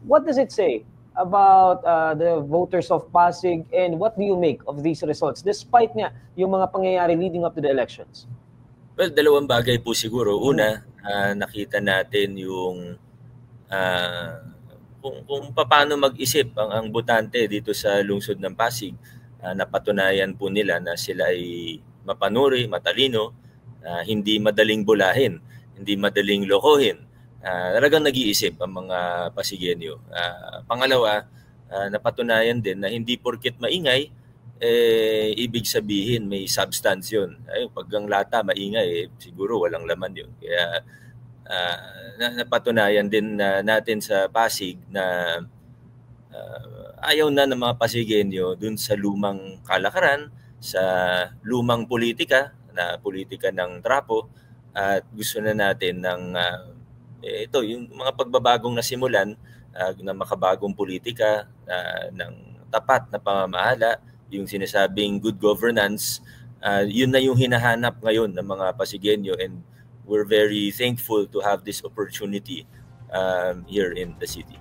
What does it say about the voters of Pasig, and what do you make of these results despite nga yung mga pangyayari leading up to the elections? Well, dalawang bagay po siguro. Una, nakita natin yung kung paano mag-isip ang botante dito sa lungsod ng Pasig. Napatunayan po nila na sila ay mapanuri, matalino, hindi madaling bulahin, hindi madaling lokohin. Talagang nag-iisip ang mga Pasigenyo. Pangalawa, napatunayan din na hindi porket maingay, ibig sabihin may substance yun. Ay, pag ang lata maingay, siguro walang laman yun. Kaya napatunayan din natin sa Pasig na ayaw na ng mga Pasigenyo dun sa lumang kalakaran, sa lumang politika, na politika ng trapo, at gusto na natin ng ito, yung mga pagbabagong nasimulan na makabagong politika, ng tapat na pamamahala, yung sinasabing good governance, yun na yung hinahanap ngayon ng mga Pasigenyo, and we're very thankful to have this opportunity here in the city.